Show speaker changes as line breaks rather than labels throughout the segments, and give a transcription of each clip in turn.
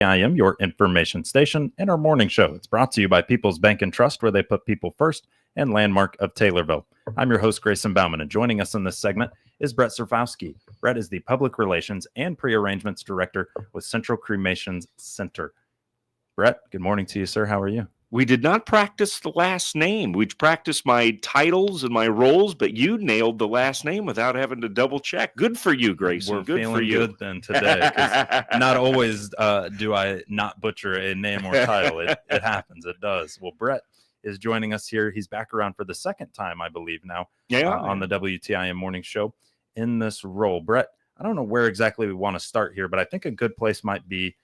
WTIM, your information station, and our morning show. It's brought to you by People's Bank and Trust, where they put people first, and Landmark of Taylorville. I'm your host, Grayson Bauman, and joining us in this segment is Brett Serfowski. Brett is the Public Relations and Prearrangements Director with Central Cremations Center. Brett, good morning to you, sir. How are you?
We did not practice the last name. We practiced my titles and my roles, but you nailed the last name without having to double check. Good for you, Grayson.
We're
good
feeling
for you.
Good then today, because not always do I not butcher a name or title. It happens. It does. Well, Brett is joining us here. He's back around for the second time, I believe, now on the WTIM morning show in this role. Brett, I don't know where exactly we want to start here, but I think a good place might be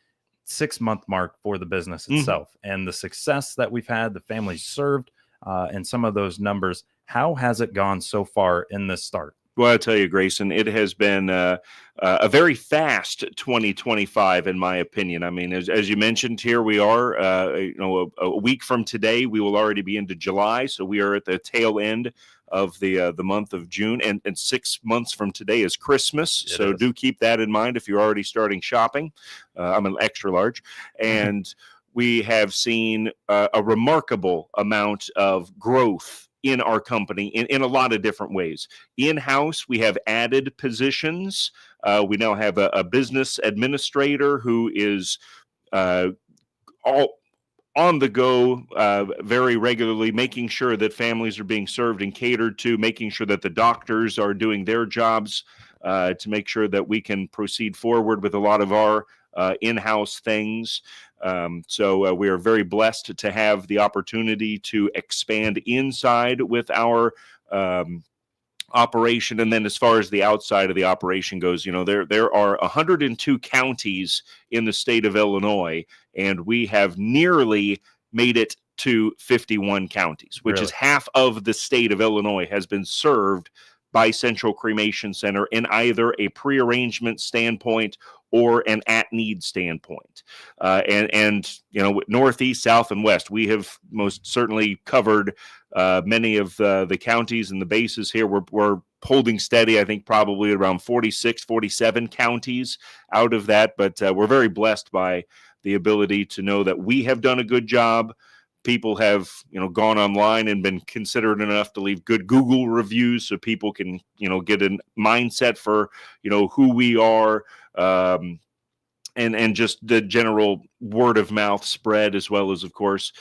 6-month mark for the business itself and the success that we've had, the families served, and some of those numbers. How has it gone so far in this start?
Well, I'll tell you, Grayson, it has been a very fast 2025, in my opinion. I mean, as you mentioned, here we are, a week from today, we will already be into July. So we are at the tail end of the month of June, and 6 months from today is Christmas. So do keep that in mind if you're already starting shopping. I'm an extra large, and we have seen a remarkable amount of growth in our company in a lot of different ways. In-house, we have added positions. We now have a business administrator who is all on the go very regularly, making sure that families are being served and catered to, making sure that the doctors are doing their jobs to make sure that we can proceed forward with a lot of our in-house things. So we are very blessed to have the opportunity to expand inside with our operation. And then as far as the outside of the operation goes, there are 102 counties in the state of Illinois, and we have nearly made it to 51 counties, which is half of the state of Illinois has been served by Central Cremation Center in either a prearrangement standpoint or an at-need standpoint. And Northeast, South, and West, we have most certainly covered many of the counties and the bases here. We're holding steady, I think, probably around 46, 47 counties out of that. But we're very blessed by the ability to know that we have done a good job. People have, gone online and been considerate enough to leave good Google reviews so people can, get a mindset for, who we are, and just the general word of mouth spread, as well as, of course,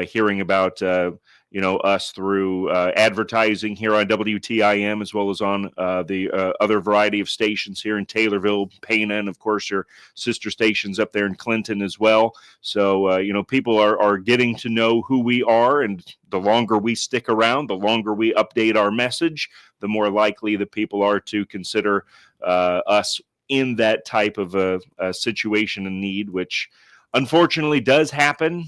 hearing about, us through advertising here on WTIM, as well as on the other variety of stations here in Taylorville, Pana, and of course your sister stations up there in Clinton as well. So, people are getting to know who we are, and the longer we stick around, the longer we update our message, the more likely that people are to consider us in that type of a situation and need, which unfortunately does happen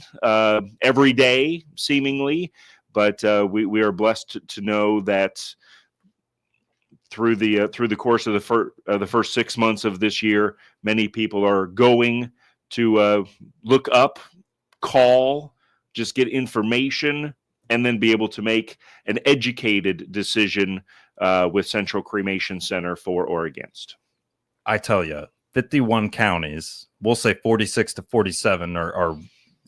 every day, seemingly. But we are blessed to know that through the course of the first 6 months of this year, many people are going to look up, call, just get information, and then be able to make an educated decision with Central Cremation Center for or against.
I tell you, 51 counties, we'll say 46 to 47 are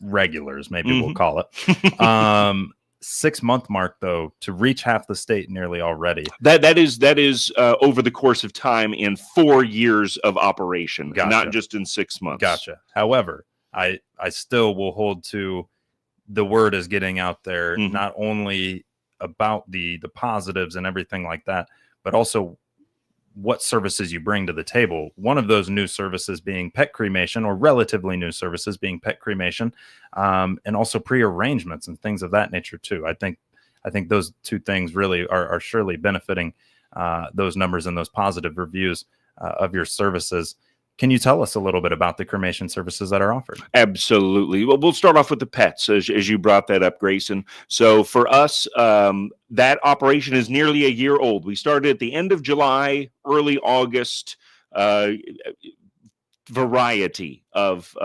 regulars, maybe we'll call it. 6-month mark, though, to reach half the state nearly already.
That is over the course of time in 4 years of operation, not just in 6 months.
Gotcha. However, I still will hold to the word is getting out there, not only about the positives and everything like that, but also what services you bring to the table. One of those new services being pet cremation, or relatively new services being pet cremation, and also prearrangements and things of that nature too. I think those two things really are surely benefiting those numbers and those positive reviews of your services. Can you tell us a little bit about the cremation services that are offered?
Absolutely. Well, we'll start off with the pets, as you brought that up, Grayson. So for us, that operation is nearly a year old. We started at the end of July, early August. Variety of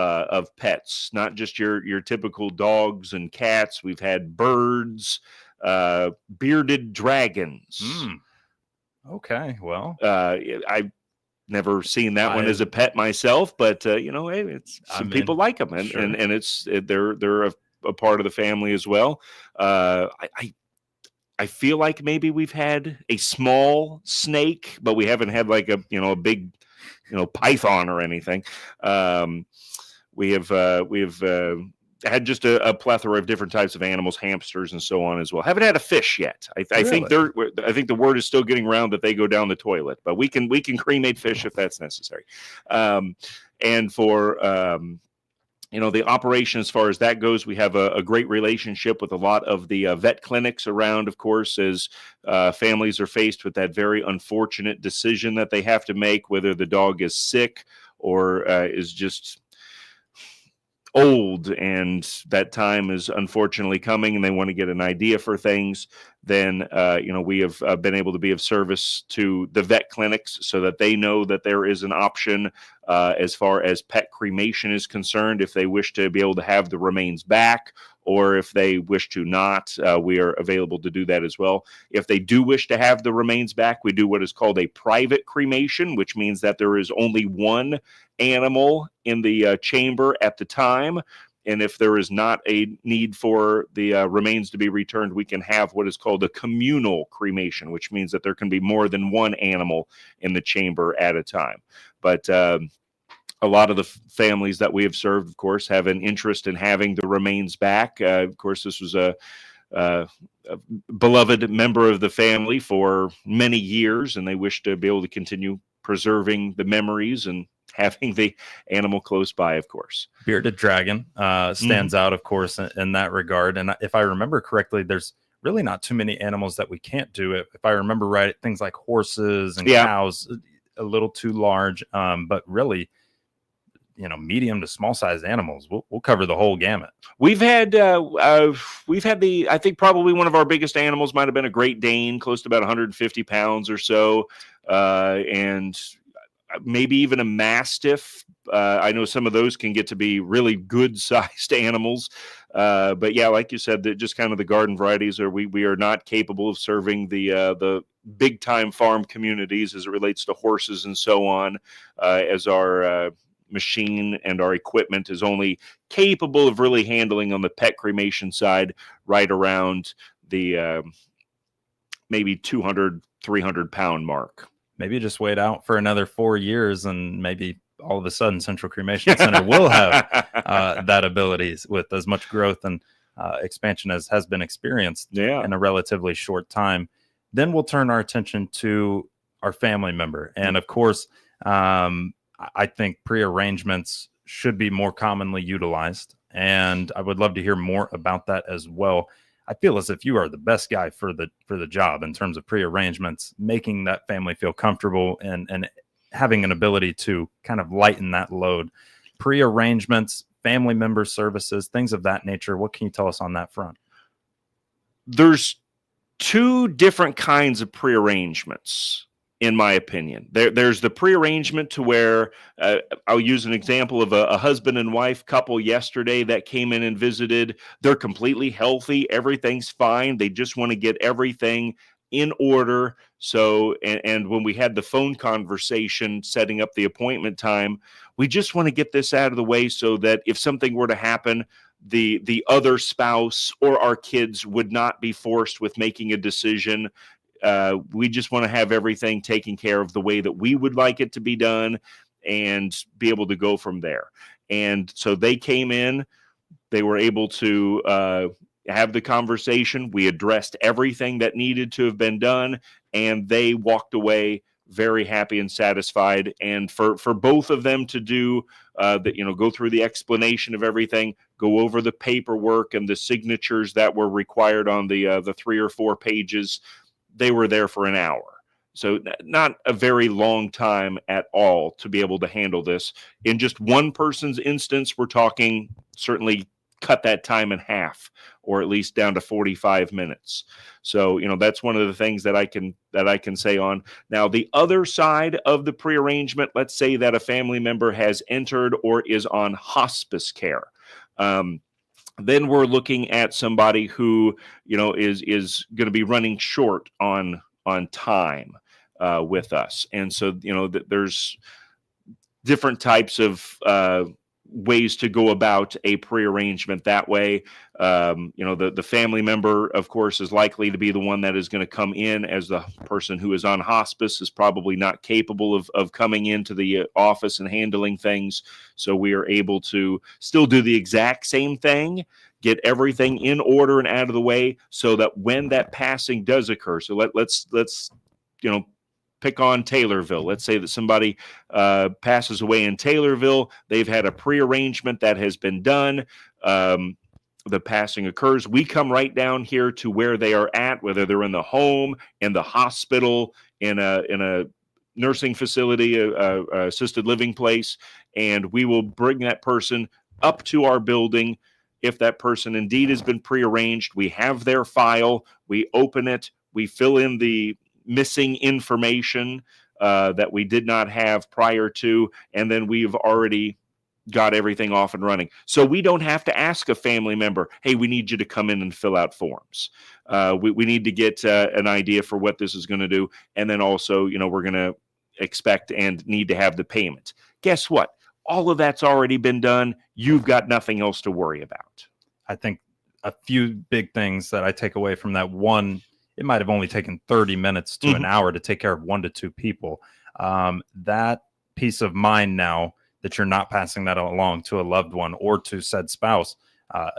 pets, not just your typical dogs and cats. We've had birds, bearded dragons.
Okay, well,
never seen that one as a pet myself, but hey, people like them, and
sure.
and they're a part of the family as well. I feel like maybe we've had a small snake, but we haven't had like a big python or anything. We have had just a plethora of different types of animals, hamsters and so on as well. Haven't had a fish yet. I think the word is still getting around that they go down the toilet, but we can cremate fish if that's necessary. And for the operation, as far as that goes, we have a great relationship with a lot of the vet clinics around, of course, as families are faced with that very unfortunate decision that they have to make, whether the dog is sick or is just old and that time is unfortunately coming and they want to get an idea for things. Then we have been able to be of service to the vet clinics so that they know that there is an option as far as pet cremation is concerned, if they wish to be able to have the remains back, or if they wish to not, we are available to do that as well. If they do wish to have the remains back, we do what is called a private cremation, which means that there is only one animal in the chamber at the time. And if there is not a need for the remains to be returned, we can have what is called a communal cremation, which means that there can be more than one animal in the chamber at a time. But a lot of the families that we have served, of course, have an interest in having the remains back. Of course, this was a beloved member of the family for many years, and they wish to be able to continue preserving the memories and having the animal close by, of course.
Bearded dragon stands out, of course, in that regard. And if I remember correctly, there's really not too many animals that we can't do. If I remember right, things like horses and cows, a little too large, but really, medium to small sized animals, we'll cover the whole gamut.
We've had I think probably one of our biggest animals might have been a Great Dane, close to about 150 pounds or so, and maybe even a Mastiff. I know some of those can get to be really good sized animals, but yeah, like you said, just kind of the garden varieties we are not capable of serving the big time farm communities as it relates to horses and so on, as our machine and our equipment is only capable of really handling on the pet cremation side right around the maybe 200, 300 pound mark.
Maybe just wait out for another 4 years and maybe all of a sudden Central Cremation Center will have that abilities with as much growth and expansion as has been experienced in a relatively short time. Then we'll turn our attention to our family member. And of course, I think pre-arrangements should be more commonly utilized, and I would love to hear more about that as well. I feel as if you are the best guy for the job in terms of pre-arrangements, making that family feel comfortable and having an ability to kind of lighten that load. Pre-arrangements, family member services, things of that nature. What can you tell us on that front?
There's two different kinds of pre-arrangements, in my opinion. There's the pre-arrangement to where I'll use an example of a husband and wife couple yesterday that came in and visited. They're completely healthy. Everything's fine. They just want to get everything in order. So, and when we had the phone conversation setting up the appointment time, we just want to get this out of the way so that if something were to happen, the other spouse or our kids would not be forced with making a decision. We just want to have everything taken care of the way that we would like it to be done and be able to go from there. And so they came in, they were able to have the conversation. We addressed everything that needed to have been done, and they walked away very happy and satisfied. And for both of them to do go through the explanation of everything, go over the paperwork and the signatures that were required on the 3 or 4 pages, they were there for an hour. So not a very long time at all to be able to handle this. In just one person's instance, we're talking certainly cut that time in half, or at least down to 45 minutes. So, that's one of the things that I can say on. Now, the other side of the prearrangement, let's say that a family member has entered or is on hospice care. Then we're looking at somebody who, is going to be running short on time. with us. And so, there's different types of ways to go about a prearrangement that way. The family member, of course, is likely to be the one that is going to come in, as the person who is on hospice is probably not capable of coming into the office and handling things. So we are able to still do the exact same thing, get everything in order and out of the way, so that when that passing does occur, so let's pick on Taylorville. Let's say that somebody passes away in Taylorville. They've had a prearrangement that has been done. The passing occurs. We come right down here to where they are at, whether they're in the home, in the hospital, in a nursing facility, a assisted living place, and we will bring that person up to our building. If that person indeed has been prearranged, we have their file. We open it. We fill in the missing information that we did not have prior to, and then we've already got everything off and running. So we don't have to ask a family member, hey, we need you to come in and fill out forms. We need to get an idea for what this is going to do. And then also, we're going to expect and need to have the payment. Guess what? All of that's already been done. You've got nothing else to worry about.
I think a few big things that I take away from that. One, it might have only taken 30 minutes to an hour to take care of 1 to 2 people. That peace of mind now that you're not passing that along to a loved one or to said spouse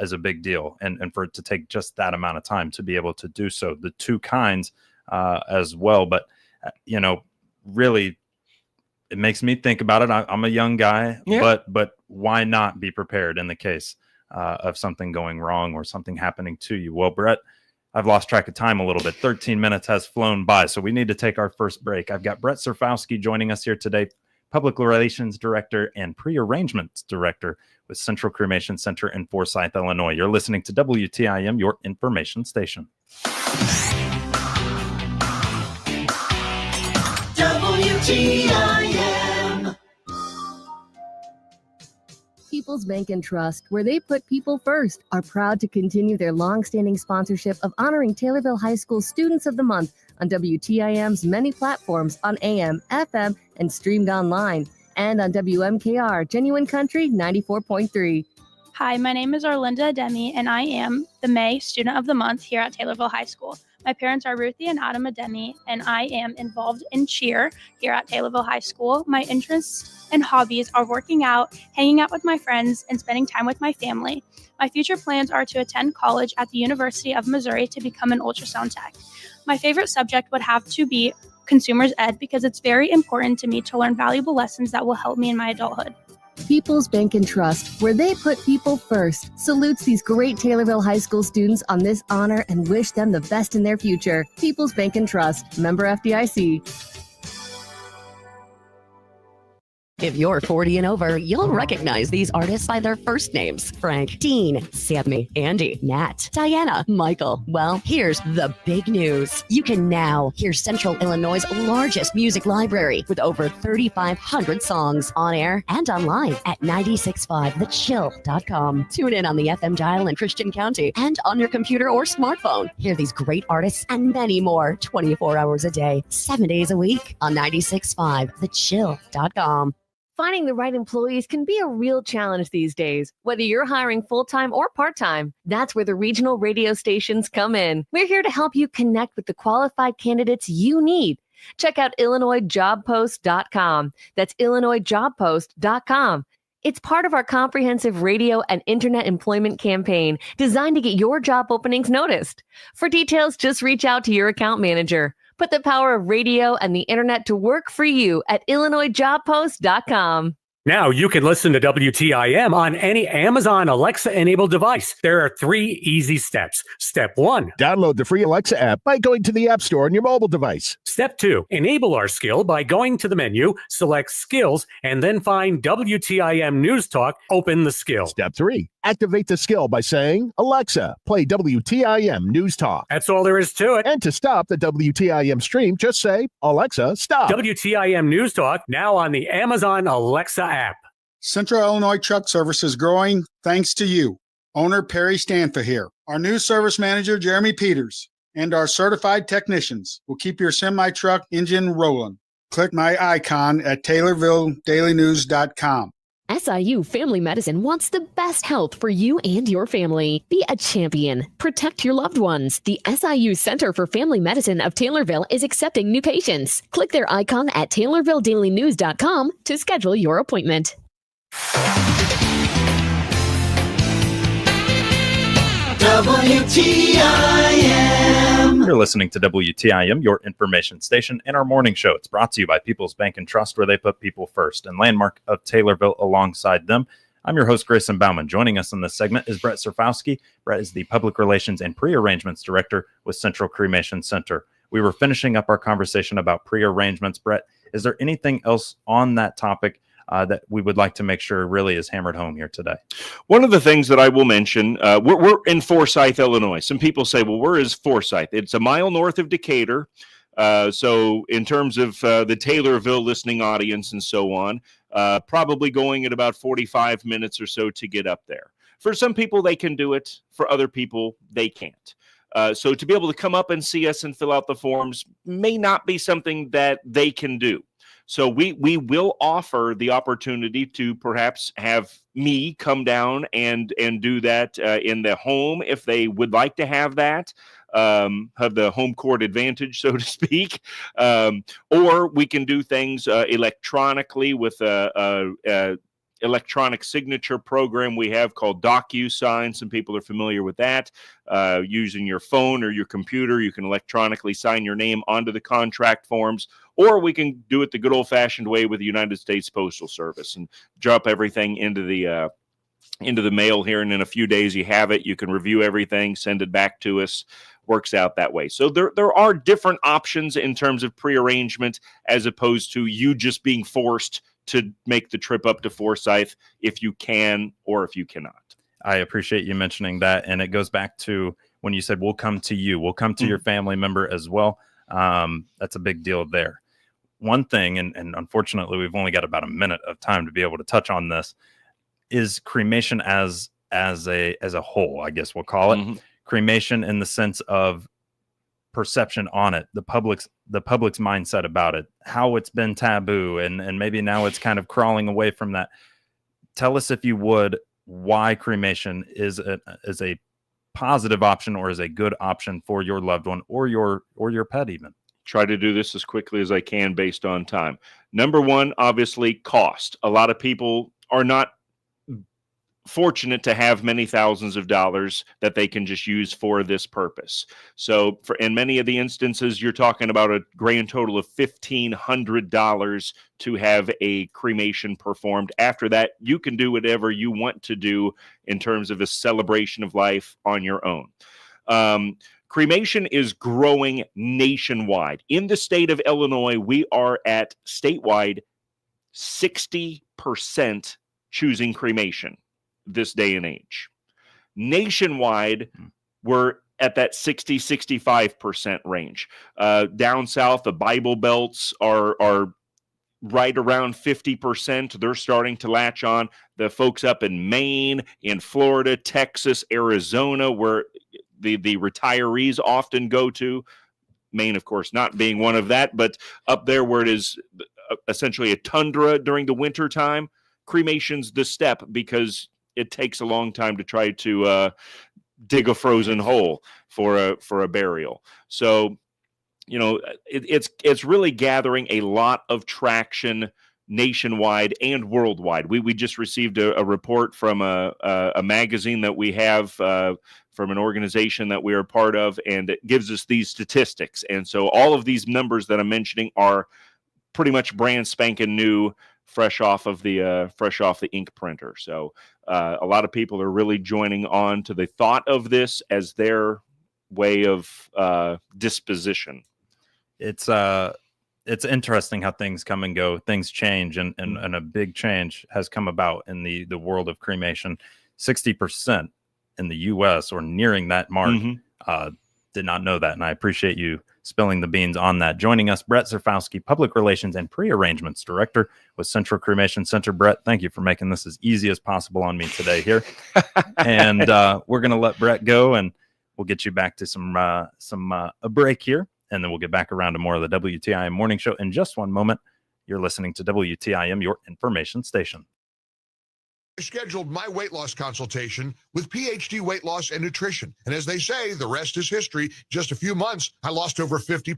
is a big deal. And for it to take just that amount of time to be able to do so, the two kinds as well. But, really, it makes me think about it. I'm a young guy, but why not be prepared in the case of something going wrong or something happening to you? Well, Brett, I've lost track of time a little bit. 13 minutes has flown by, so we need to take our first break. I've got Brett Surfowski joining us here today, Public Relations Director and Prearrangements Director with Central Cremation Center in Forsyth, Illinois. You're listening to WTIM, your information station.
WTIM. People's Bank and Trust, where they put people first, are proud to continue their long-standing sponsorship of honoring Taylorville High School Students of the Month on WTIM's many platforms on AM, FM, and streamed online, and on WMKR Genuine Country 94.3.
Hi, my name is Arlinda Ademi, and I am the May Student of the Month here at Taylorville High School. My parents are Ruthie and Adam Ademi, and I am involved in cheer here at Taylorville High School. My interests and hobbies are working out, hanging out with my friends, and spending time with my family. My future plans are to attend college at the University of Missouri to become an ultrasound tech. My favorite subject would have to be Consumer's Ed because it's very important to me to learn valuable lessons that will help me in my adulthood.
People's Bank and Trust, where they put people first, salutes these great Taylorville High School students on this honor and wish them the best in their future. People's Bank and Trust, member FDIC.
If you're 40 and over, you'll recognize these artists by their first names. Frank, Dean, Sammy, Andy, Nat, Diana, Michael. Well, here's the big news. You can now hear Central Illinois' largest music library with over 3,500 songs on air and online at 965thechill.com. Tune in on the FM dial in Christian County and on your computer or smartphone. Hear these great artists and many more 24 hours a day, 7 days a week on 965thechill.com.
Finding the right employees can be a real challenge these days, whether you're hiring full-time or part-time. That's where the regional radio stations come in. We're here to help you connect with the qualified candidates you need. Check out IllinoisJobPost.com. That's IllinoisJobPost.com. It's part of our comprehensive radio and internet employment campaign designed to get your job openings noticed. For details, just reach out to your account manager. Put the power of radio and the internet to work for you at IllinoisJobPost.com.
Now you can listen to WTIM on any Amazon Alexa-enabled device. There are 3 easy steps. Step 1.
Download the free Alexa app by going to the App Store on your mobile device.
Step 2. Enable our skill by going to the menu, select Skills, and then find WTIM News Talk. Open the skill.
Step 3. Activate the skill by saying, Alexa, play WTIM News Talk.
That's all there is to it.
And to stop the WTIM stream, just say, Alexa, stop.
WTIM News Talk, now on the Amazon Alexa app.
Central Illinois Truck Service is growing thanks to you. Owner Perry Stantha here. Our new service manager, Jeremy Peters. and our certified technicians will keep your semi-truck engine rolling. Click my icon at TaylorvilleDailyNews.com.
SIU Family Medicine wants the best health for you and your family. Be a champion. Protect your loved ones. The SIU Center for Family Medicine of Taylorville is accepting new patients. Click their icon at TaylorvilleDailyNews.com to schedule your appointment.
WTIM.
You're listening to WTIM, your information station, and our morning show. It's brought to you by People's Bank and Trust, where they put people first, and Landmark of Taylorville alongside them. I'm your host, Grayson Bauman. Joining us in this segment is Brett Serfowski. Brett is the Public Relations and Prearrangements Director with Central Cremation Center. We were finishing up our conversation about prearrangements. Brett, is there anything else on that topic that we would like to make sure really is hammered home here today?
One of the things that I will mention, we're in Forsyth, Illinois. Some people say, well, where is Forsyth? It's a mile north of Decatur. So in terms of the Taylorville listening audience and so on, probably going at about 45 minutes or so to get up there. For some people, they can do it. For other people, they can't. So to be able to come up and see us and fill out the forms may not be something that they can do. So we will offer the opportunity to perhaps have me come down and do that in the home if they would like to have that, have the home court advantage, so to speak. Or we can do things electronically with a electronic signature program we have called DocuSign. Some people are familiar with that. Using your phone or your computer, you can electronically sign your name onto the contract forms, or we can do it the good old-fashioned way with the United States Postal Service and drop everything into the mail here, and in a few days you have it. You can review everything, send it back to us. Works out that way. So there are different options in terms of prearrangement, as opposed to you just being forced to make the trip up to Forsyth if you can or if you cannot.
I appreciate you mentioning that. And it goes back to when you said, we'll come to you, we'll come to your family member as well. That's a big deal there. One thing, and unfortunately, we've only got about a minute of time to be able to touch on this, is cremation as a whole, I guess we'll call it. Mm-hmm. Cremation in the sense of perception on it, the public's mindset about it, how it's been taboo, and maybe now it's kind of crawling away from that. Tell us, if you would, why cremation is a positive option or is a good option for your loved one or your pet even.
Try to do this as quickly as I can based on time. Number one, obviously, cost. A lot of people are not fortunate to have many thousands of dollars that they can just use for this purpose. So in many of the instances, you're talking about a grand total of $1,500 to have a cremation performed. After that, you can do whatever you want to do in terms of a celebration of life on your own. Cremation is growing nationwide. In the state of Illinois, we are at statewide 60% choosing cremation this day and age. Nationwide, we're at that 60-65% range. Down south, the Bible belts are right around 50%. They're starting to latch on. The folks up in Maine, in Florida, Texas, Arizona, where the retirees often go to. Maine, of course, not being one of that, but up there where it is essentially a tundra during the winter time, cremation's the step, because it takes a long time to try to dig a frozen hole for a burial. So, it's really gathering a lot of traction nationwide and worldwide. We just received a report from a magazine that we have from an organization that we are part of, and it gives us these statistics. And so all of these numbers that I'm mentioning are pretty much brand spanking new, fresh off the ink printer. So a lot of people are really joining on to the thought of this as their way of disposition.
It's interesting how things come and go, things change, and a big change has come about in the world of cremation. 60% in the U.S. or nearing that mark. Did not know that, and I appreciate you spilling the beans on that. Joining us, Brett Serfowski, Public Relations and Prearrangements Director with Central Cremation Center. Brett, thank you for making this as easy as possible on me today here. And we're going to let Brett go, and We'll get you back to a break here, and then we'll get back around to more of the WTIM morning show in just one moment. You're listening to WTIM, your information station.
I scheduled my weight loss consultation with PhD Weight Loss and Nutrition. And as they say, the rest is history. Just a few months, I lost over 50